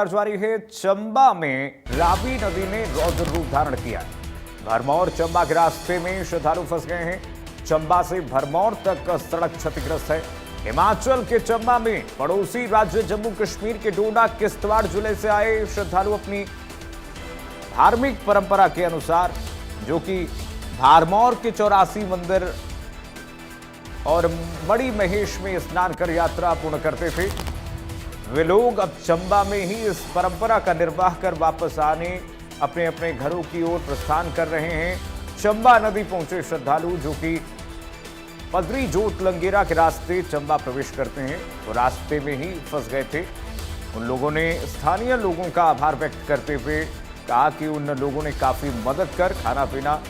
जारी है। चंबा में रावी नदी ने रौद्र रूप धारण किया है। भरमौर चंबा के रास्ते में श्रद्धालु फंस गए हैं। चंबा से भरमौर तक सड़क क्षतिग्रस्त है। हिमाचल के चंबा में पड़ोसी राज्य जम्मू कश्मीर के डोडा किश्तवाड़ जिले से आए श्रद्धालु अपनी धार्मिक परंपरा के अनुसार, जो कि भरमौर के 84 मंदिर और मणि महेश में स्नान कर यात्रा पूर्ण करते थे, वे लोग अब चंबा में ही इस परंपरा का निर्वाह कर वापस आने अपने अपने घरों की ओर प्रस्थान कर रहे हैं। चंबा नदी पहुंचे श्रद्धालु, जो कि पदरी जोत लंगेरा के रास्ते चंबा प्रवेश करते हैं, वो रास्ते में ही फंस गए थे। उन लोगों ने स्थानीय लोगों का आभार व्यक्त करते हुए कहा कि उन लोगों ने काफी मदद कर खाना पीना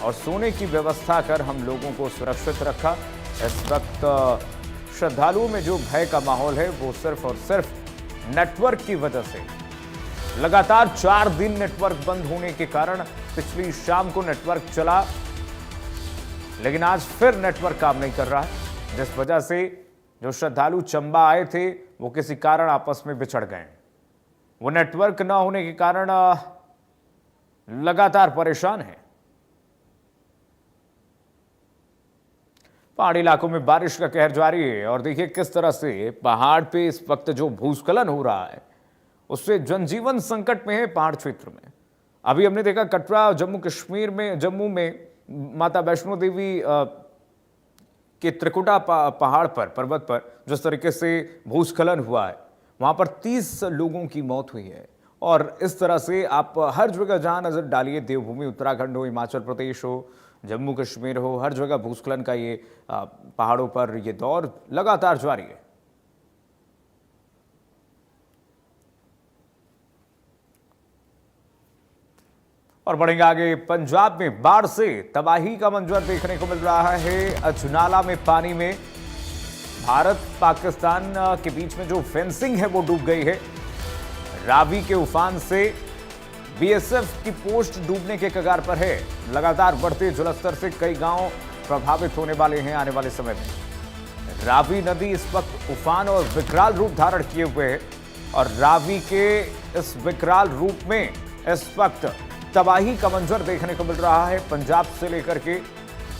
और सोने की व्यवस्था कर हम लोगों को सुरक्षित रखा। इस वक्त श्रद्धालुओं में जो भय का माहौल है वो सिर्फ और सिर्फ नेटवर्क की वजह से। लगातार 4 दिन नेटवर्क बंद होने के कारण पिछली शाम को नेटवर्क चला, लेकिन आज फिर नेटवर्क काम नहीं कर रहा है, जिस वजह से जो श्रद्धालु चंबा आए थे वो किसी कारण आपस में बिछड़ गए। वो नेटवर्क न होने के कारण लगातार परेशान है। पहाड़ी इलाकों में बारिश का कहर जारी है और देखिए किस तरह से पहाड़ पे इस वक्त जो भूस्खलन हो रहा है उससे जनजीवन संकट में है। पहाड़ क्षेत्र में अभी हमने देखा कटरा जम्मू कश्मीर में, जम्मू में माता वैष्णो देवी के त्रिकुटा पहाड़ पर, पर्वत पर जिस तरीके से भूस्खलन हुआ है, वहां पर 30 लोगों की मौत हुई है। और इस तरह से आप हर जगह जहां नजर डालिए, देवभूमि उत्तराखंड हो, हिमाचल प्रदेश हो, जम्मू कश्मीर हो, हर जगह भूस्खलन का ये पहाड़ों पर ये दौर लगातार जारी है। और बढ़ेंगे आगे। पंजाब में बाढ़ से तबाही का मंजर देखने को मिल रहा है। अजनाला में पानी में भारत पाकिस्तान के बीच में जो फेंसिंग है वो डूब गई है। रावी के उफान से बीएसएफ की पोस्ट डूबने के कगार पर है। लगातार बढ़ते जलस्तर से कई गांव प्रभावित होने वाले हैं आने वाले समय में। रावी नदी इस वक्त उफान और विकराल रूप धारण किए हुए है और रावी के इस विकराल रूप में इस वक्त तबाही का मंजर देखने को मिल रहा है। पंजाब से लेकर के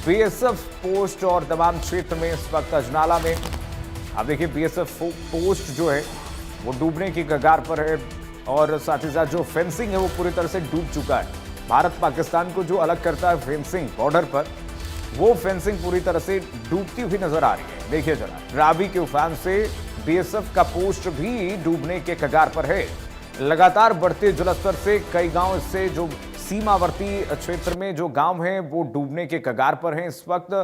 बीएसएफ पोस्ट और तमाम क्षेत्र में इस वक्त अजनाला में अब देखिए बीएसएफ पोस्ट जो है वो डूबने की कगार पर है और साथ ही साथ जो फेंसिंग है वो पूरी तरह से डूब चुका है। भारत पाकिस्तान को जो अलग करता है फेंसिंग बॉर्डर पर, वो फेंसिंग पूरी तरह से डूबती हुई नजर आ रही है। देखिए जरा, रावी के उफान से बीएसएफ का पोस्ट भी डूबने के कगार पर है। लगातार बढ़ते जलस्तर से कई गांव से जो सीमावर्ती क्षेत्र में जो गांव हैं वो डूबने के कगार पर हैं इस वक्त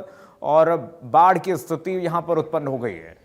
और बाढ़ की स्थिति यहां पर उत्पन्न हो गई है।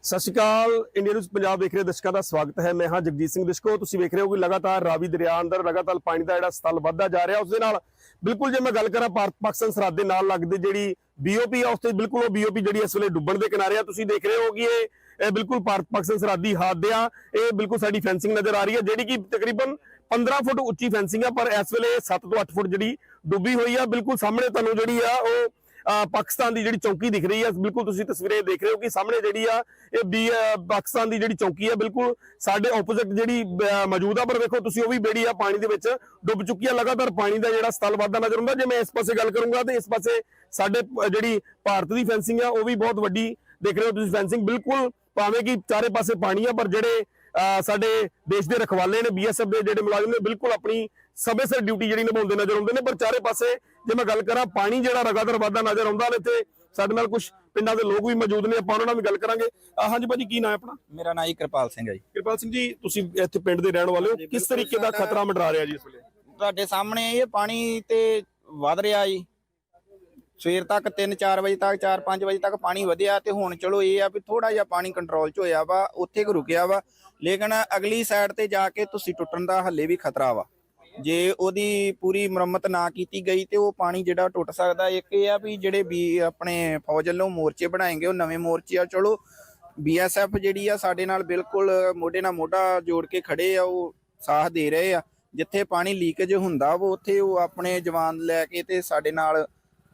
सत श्री अकाल, इंडिया न्यूज़ पंजाब देख रहे दर्शकों का स्वागत है। मैं हाँ जगजीत सिंह दिशको। तुसीं वेख रहे हो कि लगातार रावी दरिया अंदर लगातार पानी का जिहड़ा स्तर वधदा जा रहा। उसदे नाल बिल्कुल जे मैं गल करा भारत पाकिस्तान सरहद दे नाल लगदी जिहड़ी बीओपी है उसते बिल्कुल वो बीओपी जिहड़ी इस वेले डुब्बण दे किनारे आ। तुसीं देख रहे हो कि ये बिल्कुल भारत पाकिस्तान सरहदी हद आ। ये बिल्कुल साडी फेंसिंग नजर आ रही है जिहड़ी कि तकरीबन 15 फुट उच्ची फेंसिंग है, पर इस वेले 7 तो 8 फुट जिहड़ी डुब्बी हुई है। बिल्कुल सामने तुहानूं जिहड़ी आ वो पाकिस्तान की जिहड़ी चौकी दिख रही है। बिल्कुल तुसीं तस्वीरें देख रहे हो कि सामने जिहड़ी आ ये पाकिस्तान की जिहड़ी चौकी है बिल्कुल साडे ओपोजिट जिहड़ी मौजूद है, पर देखो तुसीं वो भी बेड़ी आ पानी दे विच डुब चुकी है। लगातार पानी का जिहड़ा स्तर वधदा नजर आउंदा। जे मैं इस पासे गल करूंगा तो इस पासे साडे जिहड़ी भारत की फेंसिंग है वो भी बहुत वड्डी देख रहे हो तुसीं। फेंसिंग बिल्कुल भावें कि चारे पासे पानी है, पर जिहड़े साडे देश के रखवाले ने बीएसएफ के जिहड़े मुलाजिम ने बिल्कुल अपनी समय सिर ड्यूटी जिहड़ी निभाउंदे नजर आउंदे ने। पर चारे पासे जे मैं गल करा पानी जिहड़ा लगातार वधदा नजर आउंदा ने। ते साडे नाल कुछ पिंडां दे लोग भी मौजूद ने, आपां उहनां नाल भी गल करांगे। हाँ जी भाजी, की नाम है अपना? मेरा नाम जी कृपाल सिंह है जी। कृपाल सिंह जी, तुसीं इत्थे पिंड दे रहण वाले हो, किस तरीके दा खतरा मंडरा रिहा जी इस वेले? ਤੁਹਾਡੇ ਸਾਹਮਣੇ ਇਹ ਪਾਣੀ ਤੇ ਵਧ ਰਿਹਾ ਜੀ। ਸਵੇਰ ਤੱਕ 3-4 ਵਜੇ ਤੱਕ 4-5 ਵਜੇ ਤੱਕ ਪਾਣੀ ਵਧਿਆ ਤੇ ਹੁਣ ਚਲੋ ਇਹ ਆ ਵੀ ਥੋੜਾ ਜਿਹਾ ਪਾਣੀ ਕੰਟਰੋਲ 'ਚ ਹੋਇਆ ਵਾ, ਉੱਥੇ ਕੁ ਰੁਕਿਆ ਵਾ। ਲੇਕਿਨ ਅਗਲੀ ਸਾਈਡ ਤੇ ਜਾ ਕੇ ਤੁਸੀਂ ਟੁੱਟਣ ਦਾ ਹੱਲੇ ਵੀ ਖਤਰਾ ਵਾ। ਜੇ ਉਹਦੀ ਪੂਰੀ ਮੁਰੰਮਤ ਨਾ ਕੀਤੀ ਗਈ ਤੇ ਉਹ ਪਾਣੀ ਜਿਹੜਾ ਟੁੱਟ ਸਕਦਾ। ਇੱਕ ਇਹ ਆ ਵੀ ਜਿਹੜੇ ਵੀ ਆਪਣੇ ਫੌਜ ਵੱਲੋਂ ਮੋਰਚੇ ਬਣਾਏਗੇ ਉਹ ਨਵੇਂ ਮੋਰਚੇ ਆ। ਚਲੋ BSF ਜਿਹੜੀ ਆ ਸਾਡੇ ਨਾਲ ਬਿਲਕੁਲ ਮੋਢੇ ਨਾਲ ਮੋਢਾ ਜੋੜ ਕੇ ਖੜੇ ਆ, ਉਹ ਸਾਥ ਦੇ ਰਹੇ ਆ। ਜਿੱਥੇ ਪਾਣੀ ਲੀਕੇਜ ਹੁੰਦਾ ਉਹ ਉੱਥੇ ਉਹ ਆਪਣੇ ਜਵਾਨ ਲੈ ਕੇ ਤੇ ਸਾਡੇ ਨਾਲ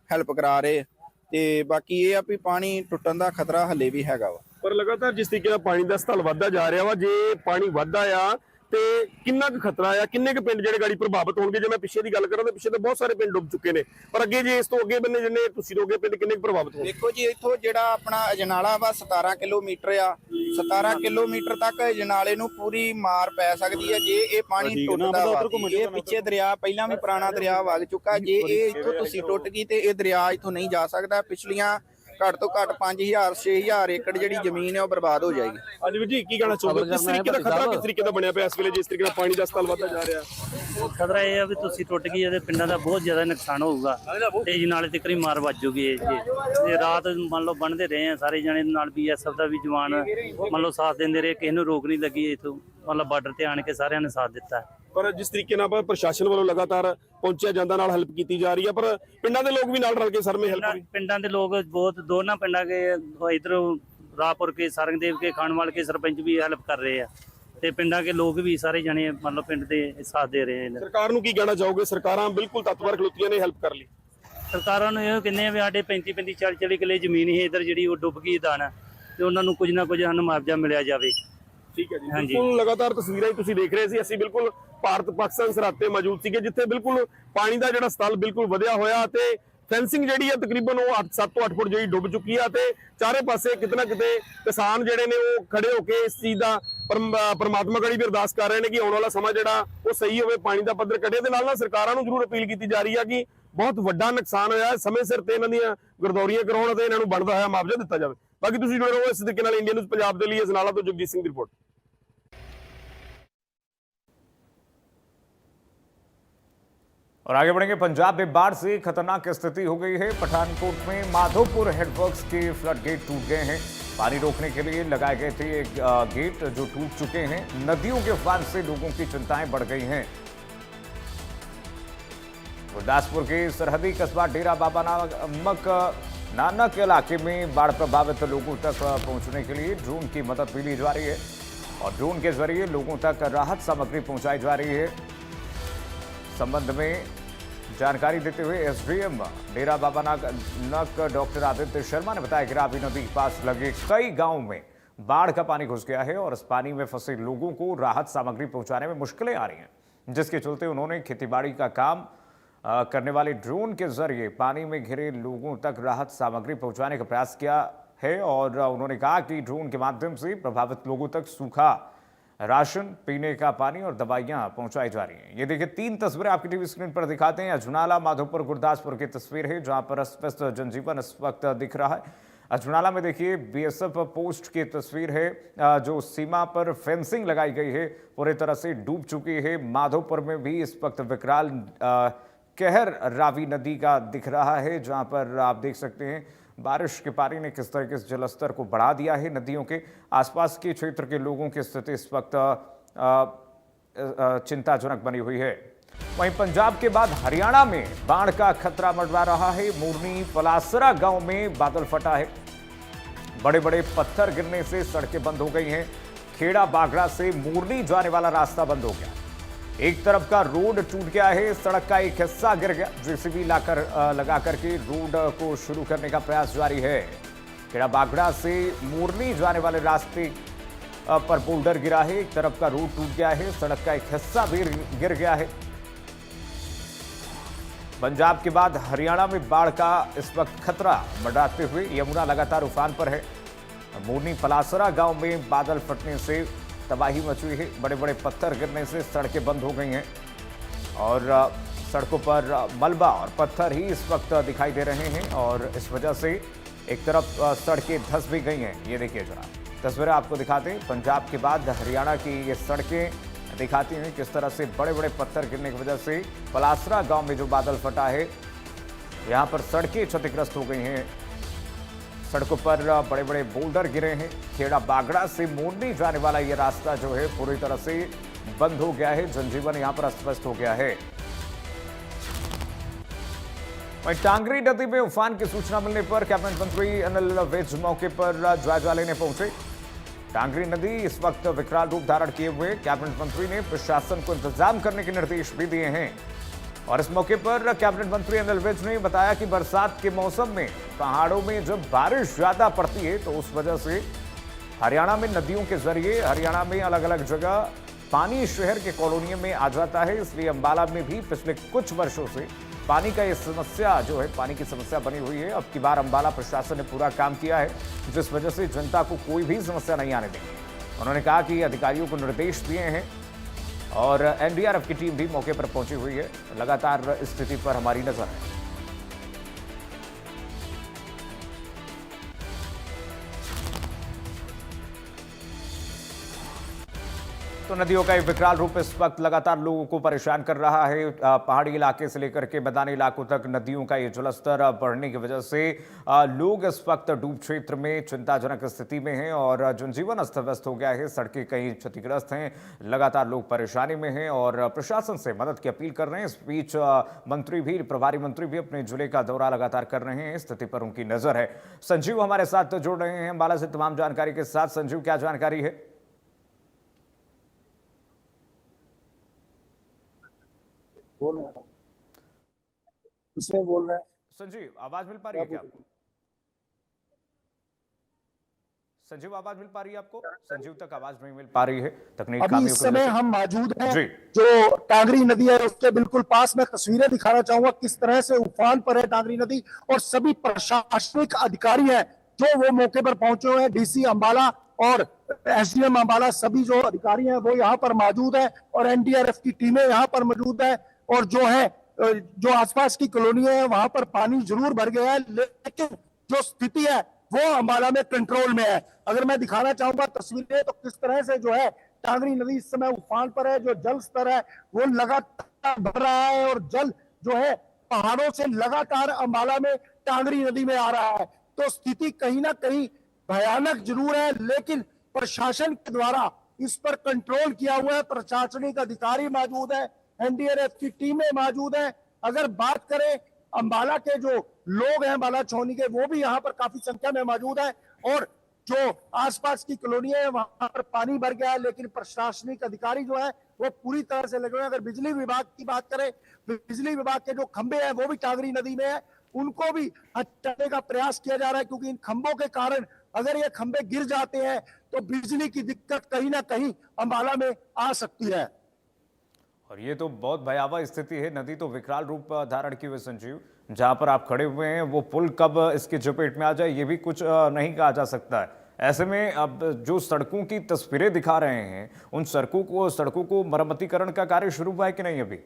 ਹੈਲਪ ਕਰਾ ਰਹੇ। ਤੇ ਬਾਕੀ ਇਹ ਆ ਵੀ ਪਾਣੀ ਟੁੱਟਣ ਦਾ ਖਤਰਾ ਹੱਲੇ ਵੀ ਹੈਗਾ ਵਾ। पर ਪਰ ਲਗਾਤਾਰ ਜਿਸ ਤਰੀਕੇ ਨਾਲ ਪਾਣੀ ਦਾ ਸਤਲ ਵੱਧਦਾ ਜਾ ਰਿਹਾ ਵਾ, ਜੇ ਪਾਣੀ ਵੱਧਦਾ ਆ ਤੇ ਕਿੰਨਾ ਕੁ ਖਤਰਾ ਆ, ਕਿੰਨੇ ਕੁ ਪਿੰਡ ਜਿਹੜੇ ਗਾੜੀ ਪ੍ਰਭਾਵਿਤ ਹੋਣਗੇ? ਜੇ ਮੈਂ ਪਿੱਛੇ ਦੀ ਗੱਲ ਕਰਾਂ ਤਾਂ ਪਿੱਛੇ ਤਾਂ ਬਹੁਤ ਸਾਰੇ ਪਿੰਡ ਡੁੱਬ ਚੁੱਕੇ ਨੇ, ਪਰ ਅੱਗੇ ਜੇ ਇਸ ਤੋਂ ਅੱਗੇ ਬੰਨੇ ਜਿੰਨੇ ਤੁਸੀਂ ਦੋਗੇ ਪਿੰਡ ਕਿੰਨੇ ਕੁ ਪ੍ਰਭਾਵਿਤ ਹੋਣਗੇ? ਦੇਖੋ ਜੀ, ਇੱਥੋਂ ਜਿਹੜਾ ਆਪਣਾ ਅਜਨਾਲਾ ਵਾ 17 ਕਿਲੋਮੀਟਰ ਆ, 17 ਕਿਲੋਮੀਟਰ ਤੱਕ ਅਜਨਾਲੇ ਨੂੰ ਪੂਰੀ ਮਾਰ ਪੈ ਸਕਦੀ ਹੈ ਜੇ ਇਹ ਪਾਣੀ ਟੁੱਟਦਾ ਵਾ। ਇਹ ਪਿੱਛੇ ਦਰਿਆ ਪਹਿਲਾਂ ਵੀ ਪੁਰਾਣਾ ਦਰਿਆ ਵਗ ਚੁੱਕਾ, ਜੇ ਇਹ ਇੱਥੋਂ ਤੁਸੀਂ ਟੁੱਟ ਗਈ ਤੇ ਇਹ ਦਰਿਆ ਇੱਥੋਂ ਨਹੀਂ ਜਾ ਸਕਦਾ। ਪਿਛਲੀਆਂ ਘੱਟ ਤੋਂ ਘੱਟ 5000 6000 ਏਕੜ ਜਿਹੜੀ ਜ਼ਮੀਨ ਹੈ ਉਹ ਬਰਬਾਦ ਹੋ ਜਾਏਗੀ। ਅੱਜ ਵੀ ਜੀ ਕੀ ਕਹਿਣਾ ਚਾਹੋਗੇ, ਕਿਸ ਤਰੀਕੇ ਦਾ ਖਤਰਾ ਕਿਸ ਤਰੀਕੇ ਦਾ ਬਣਿਆ ਪਿਆ ਇਸ ਵੇਲੇ ਜਿਸ ਤਰੀਕੇ ਨਾਲ ਪਾਣੀ ਦਾ ਸਤਲ ਵੱਧਦਾ ਜਾ ਰਿਹਾ? ਖਤਰਾ ਇਹ ਆ ਵੀ ਤੁਸੀਂ ਟੁੱਟ ਗਈ ਇਹਦੇ ਪਿੰਡਾਂ ਦਾ ਬਹੁਤ ਜ਼ਿਆਦਾ ਨੁਕਸਾਨ ਹੋਊਗਾ ਤੇ ਜੀ ਨਾਲੇ ਤੱਕ ਹੀ ਮਾਰ ਵੱਜੂਗੀ ਇਹ ਜੀ। ਤੇ ਰਾਤ ਮੰਨ ਲਓ ਬਣਦੇ ਰਹੇ ਆ ਸਾਰੇ ਜਣੇ, ਨਾਲ BSF ਦਾ ਵੀ ਜਵਾਨ ਮੰਨ ਲਓ ਸਾਥ ਦਿੰਦੇ ਰਹੇ, ਕਿਸੇ ਨੂੰ ਰੋਕ ਨਹੀਂ ਲੱਗੀ। ਇੱਥੋਂ ਮਤਲਬ ਬਾਰਡਰ ਤੇ ਆਣ ਕੇ ਸਾਰਿਆਂ ਨੇ ਸਾਥ ਦਿੱਤਾ। ਪਰ ਜਿਸ ਤਰੀਕੇ ਨਾਲ ਪ੍ਰਸ਼ਾਸਨ ਵੱਲੋਂ ਲਗਾਤਾਰ ਪਹੁੰਚਿਆ ਜਾਂਦਾ, ਨਾਲ ਹੈਲਪ ਕੀਤੀ ਜਾ ਰਹੀ ਹੈ, ਪਰ ਪਿੰਡਾਂ ਦੇ ਲੋਕ ਵੀ ਨਾਲ ਰਲ ਕੇ ਸਰਮੇ ਹੈਲਪ ਪਿੰਡਾਂ ਦੇ ਲੋਕ ਬਹੁਤ ਦੋਨਾਂ ਪਿੰਡਾਂ ਕੇ ਇਧਰੋਂ ਰਾਹਪੁਰ ਕੇ ਸਰੰਗਦੇਵ ਕੇ ਖਾਨਵਾਲ ਕੇ ਸਰਪੰਚ ਵੀ ਹੈਲਪ ਕਰ ਰਹੇ ਆ ਤੇ ਪਿੰਡਾਂ ਕੇ ਲੋਕ ਵੀ ਸਾਰੇ ਜਣੇ ਮਤਲਬ ਪਿੰਡ ਦੇ ਸਾਥ ਦੇ ਰਹੇ ਨੇ। ਸਰਕਾਰ ਨੂੰ ਕੀ ਕਹਿਣਾ ਚਾਹੋਗੇ? ਸਰਕਾਰਾਂ ਬਿਲਕੁਲ ਤਤਪਰ ਖਲੋਤੀਆਂ ਨੇ ਹੈਲਪ ਕਰ ਲਈ। ਸਰਕਾਰਾਂ ਨੂੰ ਇਹ ਕਹਿੰਦੇ ਆ ਵੀ ਸਾਡੇ 35 40 ਕਿੱਲੇ ਜ਼ਮੀਨ ਹੀ ਇਧਰ ਜਿਹੜੀ ਉਹ ਡੁੱਬ ਗਈ ਦਾਣਾ, ਤੇ ਉਹਨਾਂ ਨੂੰ ਕੁਝ ਨਾ ਕੁਝ ਸਾਨੂੰ ਮੁਆਵਜ਼ਾ ਮਿਲਿਆ ਜਾਵੇ। ਠੀਕ ਹੈ ਜੀ, ਬਿਲਕੁਲ ਲਗਾਤਾਰ ਤਸਵੀਰਾਂ ਹੀ ਤੁਸੀਂ ਦੇਖ ਰਹੇ ਸੀ। ਅਸੀਂ ਬਿਲਕੁਲ ਭਾਰਤ ਪਾਕਿਸਤਾਨ ਸਰਹੱਦ ਤੇ ਮੌਜੂਦ ਸੀਗੇ, ਜਿੱਥੇ ਬਿਲਕੁਲ ਪਾਣੀ ਦਾ ਜਿਹੜਾ ਸਤਲ ਬਿਲਕੁਲ ਵਧਿਆ ਹੋਇਆ ਤੇ ਫੈਂਸਿੰਗ ਜਿਹੜੀ ਆ ਤਕਰੀਬਨ ਉਹ 7 ਤੋਂ 8 ਫੁੱਟ ਜਿਹੜੀ ਡੁੱਬ ਚੁੱਕੀ ਆ ਤੇ ਚਾਰੇ ਪਾਸੇ ਕਿਤੇ ਨਾ ਕਿਤੇ ਕਿਸਾਨ ਜਿਹੜੇ ਨੇ ਉਹ ਖੜੇ ਹੋ ਕੇ ਇਸ ਚੀਜ਼ ਦਾ ਪਰਮਾਤਮਾ ਗੜੀ ਵੀ ਅਰਦਾਸ ਕਰ ਰਹੇ ਨੇ ਕਿ ਆਉਣ ਵਾਲਾ ਸਮਾਂ ਜਿਹੜਾ ਉਹ ਸਹੀ ਹੋਵੇ, ਪਾਣੀ ਦਾ ਪੱਧਰ ਘਟੇ। ਤੇ ਨਾਲ ਸਰਕਾਰਾਂ ਨੂੰ ਜ਼ਰੂਰ ਅਪੀਲ ਕੀਤੀ ਜਾ ਰਹੀ ਆ ਕਿ ਬਹੁਤ ਵੱਡਾ ਨੁਕਸਾਨ ਹੋਇਆ, ਸਮੇਂ ਸਿਰ ਤੇ ਇਹਨਾਂ ਦੀਆਂ ਗਰਦੌਰੀਆਂ ਕਰਾਉਣ ਤੇ ਇਹਨਾਂ ਨੂੰ ਬਣਦਾ ਹੋਇਆ ਮੁਆਵਜ਼ਾ ਦਿੱਤਾ ਜਾਵੇ। ਬਾਕੀ ਤੁਸੀਂ ਜੁੜੇ ਰਹੋ ਇਸ ਤਰੀਕੇ ਨਾਲ ਇੰਡੀਆ ਨਿਊਜ਼ ਪੰਜਾਬ ਦੇ ਲਈ। ਅਜਨਾਲਾ ਤੋਂ ਜਗਜੀਤ ਸਿੰਘ ਦੀ ਰਿਪੋर्ट। और आगे बढ़ेंगे। पंजाब में बाढ़ से खतरनाक स्थिति हो गई है। पठानकोट में माधोपुर हेडवर्क्स के फ्लड गेट टूट गए हैं। पानी रोकने के लिए लगाए गए थे एक गेट जो टूट चुके हैं। नदियों के उफान से लोगों की चिंताएं बढ़ गई हैं। गुरदासपुर के सरहदी कस्बा डेरा बाबा नानक इलाके में बाढ़ प्रभावित लोगों तक पहुंचने के लिए ड्रोन की मदद भी ली जा रही है और ड्रोन के जरिए लोगों तक राहत सामग्री पहुंचाई जा रही है। संबंध में जानकारी देते हुए एसडीएम डेरा बाबा नानक डॉक्टर आदित्य शर्मा ने बताया कि रावी नदी के पास लगे कई गांवों में बाढ़ का पानी घुस गया है और इस पानी में फंसे लोगों को राहत सामग्री पहुंचाने में मुश्किलें आ रही हैं, जिसके चलते उन्होंने खेतीबाड़ी का काम करने वाले ड्रोन के जरिए पानी में घिरे लोगों तक राहत सामग्री पहुंचाने का प्रयास किया है। और उन्होंने कहा कि ड्रोन के माध्यम से प्रभावित लोगों तक सूखा राशन, पीने का पानी और दवाइयां पहुंचाई जा रही हैं। ये देखिए 3 तस्वीरें आपकी टीवी स्क्रीन पर दिखाते हैं। अजनाला, माधोपुर, गुरदासपुर की तस्वीर है जहां पर अस्त व्यस्त जनजीवन इस वक्त दिख रहा है। अजनाला में देखिए BSF पोस्ट की तस्वीर है, जो सीमा पर फेंसिंग लगाई गई है पूरी तरह से डूब चुकी है। माधोपुर में भी इस वक्त विकराल कहर रावी नदी का दिख रहा है, जहां पर आप देख सकते हैं बारिश के पानी ने किस तरीके से जलस्तर को बढ़ा दिया है। नदियों के आसपास के क्षेत्र के लोगों की स्थिति इस वक्त चिंताजनक बनी हुई है। वहीं पंजाब के बाद हरियाणा में बाढ़ का खतरा मंडरा रहा है। मोरनी पलासरा गांव में बादल फटा है। बड़े बड़े पत्थर गिरने से सड़कें बंद हो गई हैं। खेड़ा बागड़ा से मोरनी जाने वाला रास्ता बंद हो गया। एक तरफ का रोड टूट गया है, सड़क का एक हिस्सा गिर गया। जेसीबी लगा करके रोड को शुरू करने का प्रयास जारी है। खेड़ा बागड़ा से मोरनी जाने वाले रास्ते पर बोल्डर गिरा है। एक तरफ का रोड टूट गया है, सड़क का एक हिस्सा भी गिर गया है। पंजाब के बाद हरियाणा में बाढ़ का इस वक्त खतरा मंडराते हुए यमुना लगातार उफान पर है। मोरनी पलासरा गांव में बादल फटने से तबाही मची है। बड़े बड़े पत्थर गिरने से सड़कें बंद हो गई हैं और सड़कों पर मलबा और पत्थर ही इस वक्त दिखाई दे रहे हैं और इस वजह से एक तरफ सड़कें धंस भी गई हैं। ये देखिए जरा तस्वीरें आपको दिखाते हैं। पंजाब के बाद हरियाणा की ये सड़कें दिखाती हैं किस तरह से बड़े बड़े पत्थर गिरने की वजह से पलासरा गांव में जो बादल फटा है, यहाँ पर सड़कें क्षतिग्रस्त हो गई हैं। सड़कों पर बड़े बड़े बोल्डर गिरे हैं। खेड़ा बागड़ा से मोरनी जाने वाला ये रास्ता जो है पूरी तरह से बंद हो गया है। जनजीवन यहाँ पर अस्त व्यस्त हो गया है। वहीं टांगरी नदी में उफान की सूचना मिलने पर कैबिनेट मंत्री अनिल विज मौके पर जायजा लेने पहुंचे। टांगरी नदी इस वक्त विकराल रूप धारण किए हुए। कैबिनेट मंत्री ने प्रशासन को इंतजाम करने के निर्देश भी दिए हैं और इस मौके पर कैबिनेट मंत्री अनिल विज ने बताया कि बरसात के मौसम में पहाड़ों में जब बारिश ज्यादा पड़ती है तो उस वजह से हरियाणा में नदियों के जरिए हरियाणा में अलग अलग जगह पानी शहर के कॉलोनियों में आ जाता है, इसलिए अंबाला में भी पिछले कुछ वर्षों से पानी का ये समस्या जो है, पानी की समस्या बनी हुई है। अब की बार अंबाला प्रशासन ने पूरा काम किया है, जिस वजह से जनता को कोई भी समस्या नहीं आने देंगे। उन्होंने कहा कि अधिकारियों को निर्देश दिए हैं और एनडीआरएफ की टीम भी मौके पर पहुंची हुई है। लगातार स्थिति पर हमारी नजर है। तो नदियों का एक विकराल रूप इस वक्त लगातार लोगों को परेशान कर रहा है। पहाड़ी इलाके से लेकर के मैदानी इलाकों तक नदियों का ये जलस्तर बढ़ने की वजह से लोग इस वक्त डूब क्षेत्र में चिंताजनक स्थिति में हैं और जनजीवन अस्त व्यस्त हो गया है। सड़कें कई क्षतिग्रस्त हैं, लगातार लोग परेशानी में हैं और प्रशासन से मदद की अपील कर रहे हैं। इस बीच प्रभारी मंत्री भी अपने जिले का दौरा लगातार कर रहे हैं, स्थिति पर उनकी नजर है। संजीव हमारे साथ जुड़ रहे हैं अंबाला से तमाम जानकारी के साथ। संजीव, क्या जानकारी है? बोल रहे हैं, किसमें बोल रहे हैं? संजीव, आवाज मिल पा रही है क्या आपको? संजीव, आवाज मिल पा रही है आपको? संजीव तक आवाज नहीं मिल पा रही है तकनीक अभी खामियों इस की वजह समय से। हम मौजूद हैं जी। जो टांगरी नदी है उसके बिल्कुल पास में तस्वीरें दिखाना चाहूंगा किस तरह से उफान पर है टांगरी नदी, और सभी प्रशासनिक अधिकारी हैं जो वो मौके पर पहुंचे हुए हैं। डीसी अंबाला और एसडीएम अंबाला सभी जो अधिकारी हैं वो यहाँ पर मौजूद है और एनडीआरएफ की टीमें यहाँ पर मौजूद है। और जो है जो आसपास की कॉलोनियां हैं वहां पर पानी जरूर भर गया है, लेकिन जो स्थिति है वो अंबाला में कंट्रोल में है। अगर मैं दिखाना चाहूंगा तस्वीरें तो किस तरह से जो है टांगरी नदी इस समय उफान पर है, जो जल स्तर है वो लगातार बढ़ रहा है और जल जो है पहाड़ों से लगातार अंबाला में टांगरी नदी में आ रहा है। तो स्थिति कहीं ना कहीं भयानक जरूर है, लेकिन प्रशासन के द्वारा इस पर कंट्रोल किया हुआ है। प्रशासनिक अधिकारी मौजूद है, एनडीआरएफ की टीमें मौजूद हैं। अगर बात करें अंबाला के जो लोग हैं अंबाला छावनी के, वो भी यहाँ पर काफी संख्या में मौजूद है और जो आसपास की कॉलोनियां हैं वहां पर पानी भर गया है, लेकिन प्रशासनिक अधिकारी जो है वो पूरी तरह से लगे हुए हैं। अगर बिजली विभाग की बात करें, बिजली विभाग के जो खंभे हैं वो भी टांगरी नदी में है, उनको भी हटाने का प्रयास किया जा रहा है, क्योंकि इन खंभों के कारण अगर ये खंभे गिर जाते हैं तो बिजली की दिक्कत कहीं ना कहीं अंबाला में आ सकती है। और ये तो बहुत भयावह स्थिति है, नदी तो विकराल रूप धारण की हुई। संजीव, जहां पर आप खड़े हुए हैं वो पुल कब इसके चपेट में आ जाए ये भी कुछ नहीं कहा जा सकता है। ऐसे में अब जो सड़कों की तस्वीरें दिखा रहे हैं, उन सड़कों को मरम्मतीकरण का कार्य शुरू हुआ है कि नहीं अभी?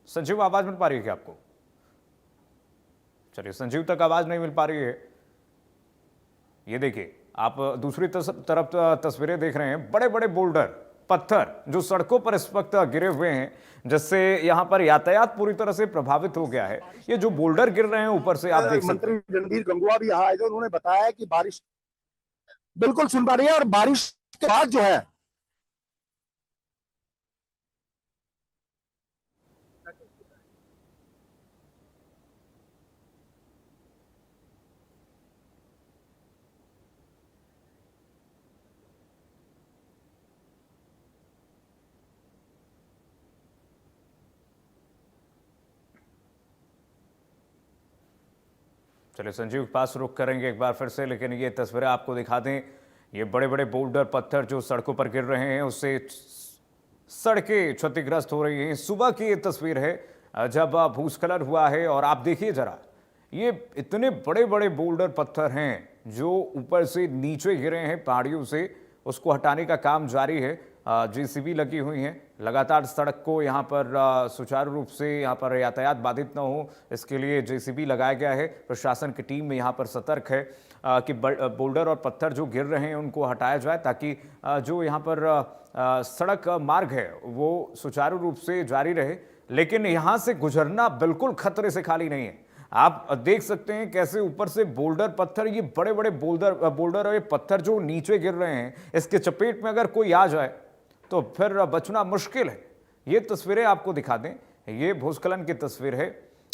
संजीव, आवाज मिल पा रही है क्या आपको? चलिए, संजीव तक आवाज नहीं मिल पा रही है। ये देखिए, आप दूसरी तरफ तस्वीरें देख रहे हैं, बड़े बड़े बोल्डर पत्थर जो सड़कों पर इस वक्त गिरे हुए हैं, जिससे यहां पर यातायात पूरी तरह से प्रभावित हो गया है। ये जो बोल्डर गिर रहे हैं ऊपर से, आप देख सकते हैं। मंत्री रणबीर गंगुआ भी यहाँ आए थे, उन्होंने बताया कि बारिश बिल्कुल सुन पा रही है और बारिश के बाद जो है चलिए, संजीव के पास रुख करेंगे एक बार फिर से, लेकिन ये तस्वीरें आपको दिखा दें। ये बड़े बड़े बोल्डर पत्थर जो सड़कों पर गिर रहे हैं, उससे सड़कें क्षतिग्रस्त हो रही हैं। सुबह की ये तस्वीर है जब भूस्खलन हुआ है और आप देखिए जरा, ये इतने बड़े बड़े बोल्डर पत्थर हैं जो ऊपर से नीचे गिरे हैं पहाड़ियों से, उसको हटाने का काम जारी है। जेसीबी लगी हुई हैं, लगातार सड़क को यहाँ पर सुचारू रूप से यहाँ पर यातायात बाधित न हो, इसके लिए जेसीबी लगाया गया है। प्रशासन की टीम यहाँ पर सतर्क है कि बोल्डर और पत्थर जो गिर रहे हैं उनको हटाया जाए, ताकि जो यहाँ पर सड़क मार्ग है वो सुचारू रूप से जारी रहे। लेकिन यहाँ से गुजरना बिल्कुल खतरे से खाली नहीं है। आप देख सकते हैं कैसे ऊपर से बोल्डर पत्थर, ये बड़े बड़े बोल्डर और ये पत्थर जो नीचे गिर रहे हैं, इसके चपेट में अगर कोई आ जाए तो फिर बचना मुश्किल है। ये तस्वीरें आपको दिखा दें, ये भूस्खलन की तस्वीर है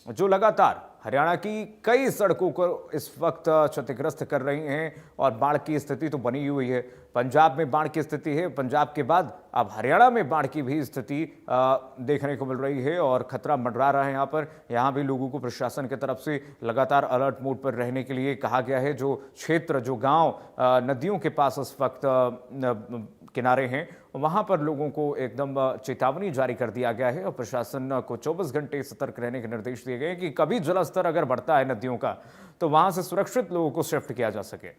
जो लगातार हरियाणा की कई सड़कों को इस वक्त क्षतिग्रस्त कर रही हैं और बाढ़ की स्थिति तो बनी हुई है। पंजाब में बाढ़ की स्थिति है, पंजाब के बाद अब हरियाणा में बाढ़ की भी स्थिति देखने को मिल रही है और खतरा मंडरा रहा है। यहाँ भी लोगों को प्रशासन की तरफ से लगातार अलर्ट मोड पर रहने के लिए कहा गया है। जो क्षेत्र, जो गांव नदियों के पास इस वक्त किनारे हैं, वहां पर लोगों को एकदम चेतावनी जारी कर दिया गया है और प्रशासन को 24 घंटे सतर्क रहने के निर्देश दिए गए हैं कि कभी जलस्तर अगर बढ़ता है नदियों का तो वहां से सुरक्षित लोगों को शिफ्ट किया जा सके।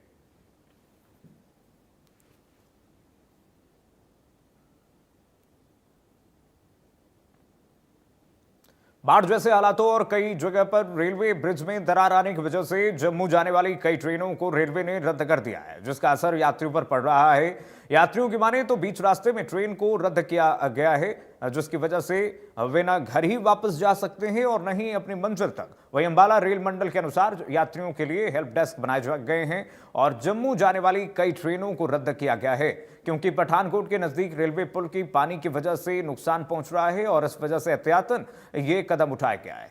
बाढ़ जैसे हालातों और कई जगह पर रेलवे ब्रिज में दरार आने की वजह से जम्मू जाने वाली कई ट्रेनों को रेलवे ने रद्द कर दिया है, जिसका असर यात्रियों पर पड़ रहा है। यात्रियों की माने तो बीच रास्ते में ट्रेन को रद्द किया गया है, जिसकी वजह से वे न घर ही वापस जा सकते हैं और न ही अपनी मंजिल तक। वहीं अंबाला रेल मंडल के अनुसार यात्रियों के लिए हेल्प डेस्क बनाए गए हैं और जम्मू जाने वाली कई ट्रेनों को रद्द किया गया है, क्योंकि पठानकोट के नजदीक रेलवे पुल की पानी की वजह से नुकसान पहुंच रहा है और इस वजह से एहतियातन ये कदम उठाया गया है।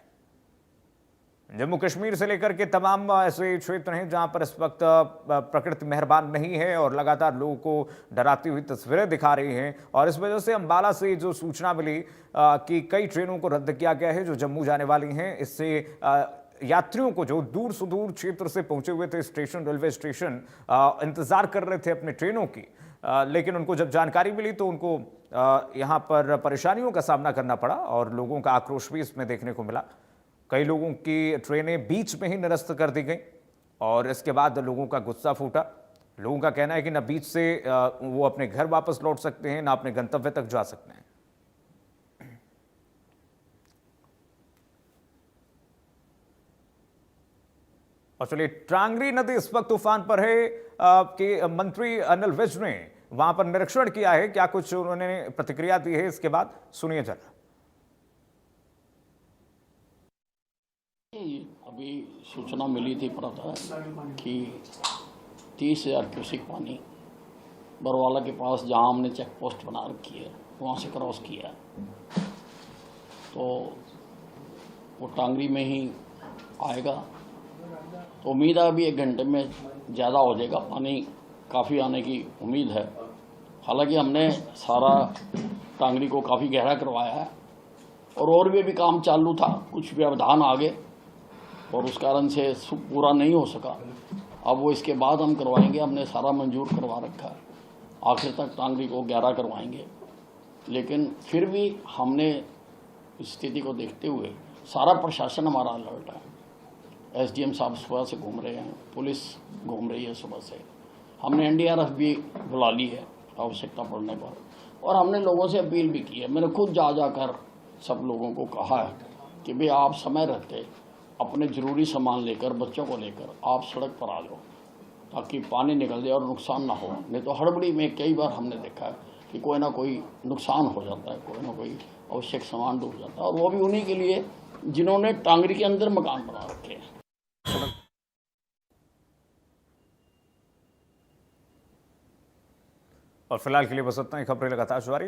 जम्मू कश्मीर से लेकर के तमाम ऐसे क्षेत्र हैं जहां पर इस वक्त प्रकृति मेहरबान नहीं है और लगातार लोगों को डराती हुई तस्वीरें दिखा रही हैं और इस वजह से अंबाला से जो सूचना मिली कि कई ट्रेनों को रद्द किया गया है जो जम्मू जाने वाली हैं। इससे यात्रियों को जो दूर सुदूर क्षेत्र से पहुंचे हुए थे स्टेशन, रेलवे स्टेशन, इंतजार कर रहे थे अपने ट्रेनों की, लेकिन उनको जब जानकारी मिली तो उनको यहाँ पर परेशानियों का सामना करना पड़ा और लोगों का आक्रोश भी इसमें देखने को मिला। कई लोगों की ट्रेनें बीच में ही निरस्त कर दी गई और इसके बाद लोगों का गुस्सा फूटा। लोगों का कहना है कि न बीच से वो अपने घर वापस लौट सकते हैं, ना अपने गंतव्य तक जा सकते हैं। और चलिए, टांगरी नदी इस वक्त तूफान पर है कि मंत्री अनिल विज ने वहां पर निरीक्षण किया है। क्या कुछ उन्होंने प्रतिक्रिया दी है, इसके बाद सुनिए जरा। अभी सूचना मिली थी प्रातः कि 30,000 क्यूसेक पानी बरवाला के पास, जहां हमने चेक पोस्ट बना रखी है, वहां से क्रॉस किया, तो वो टांगरी में ही आएगा। तो उम्मीद है अभी 1 घंटे में ज़्यादा हो जाएगा, पानी काफ़ी आने की उम्मीद है। हालांकि हमने सारा टांगरी को काफ़ी गहरा करवाया है और भी काम चालू था, कुछ व्यवधान आ गए और उस कारण से पूरा नहीं हो सका। अब वो इसके बाद हम करवाएंगे, हमने सारा मंजूर करवा रखा है, आखिर तक टांगरी को गहरा करवाएंगे। लेकिन फिर भी हमने स्थिति को देखते हुए सारा प्रशासन हमारा अलर्ट है। एसडीएम साहब सुबह से घूम रहे हैं, पुलिस घूम रही है सुबह से, हमने एनडीआरएफ भी बुला ली है आवश्यकता पड़ने पर, और हमने लोगों से अपील भी की है। मैंने खुद जाकर सब लोगों को कहा है कि भाई आप समय रहते अपने ज़रूरी सामान लेकर, बच्चों को लेकर आप सड़क पर आ जाओ, ताकि पानी निकल जाए और नुकसान ना हो। नहीं तो हड़बड़ी में कई बार हमने देखा है कि कोई ना कोई नुकसान हो जाता है, कोई ना कोई आवश्यक सामान डूब जाता है, और वो भी उन्हीं के लिए जिन्होंने टांगरी के अंदर मकान बना रखे हैं। और फिलहाल के लिए बस इतना ही। खबरें लगातार जारी।